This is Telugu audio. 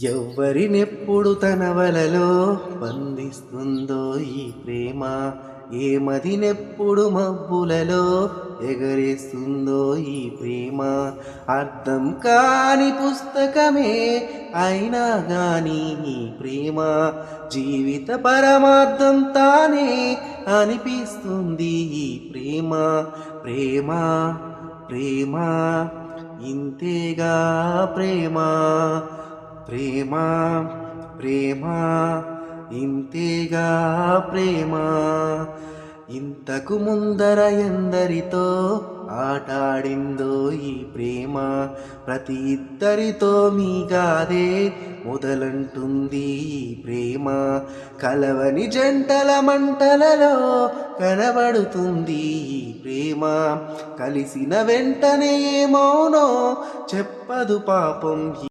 ఎవ్వరినెప్పుడు తన వలలో బంధిస్తుందో ఈ ప్రేమ, ఏ మదినెప్పుడు మబ్బులలో ఎగరేస్తుందో ఈ ప్రేమ. అర్థం కాని పుస్తకమే అయినా గాని ఈ ప్రేమ జీవిత పరమార్థం తానే అనిపిస్తుంది ఈ ప్రేమ. ప్రేమ ప్రేమ ఇంతేగా ప్రేమ. ప్రేమ ప్రేమ ఇంతేగా ప్రేమ. ఇంతకు ముందర ఎందరితో ఆటాడిందో ఈ ప్రేమ, ప్రతి ఇద్దరితో మీగాదే మొదలంటుంది ఈ ప్రేమ. కలవని జంటల మంటలలో కనబడుతుంది ఈ ప్రేమ, కలిసిన వెంటనే ఏమోనో చెప్పదు పాపం.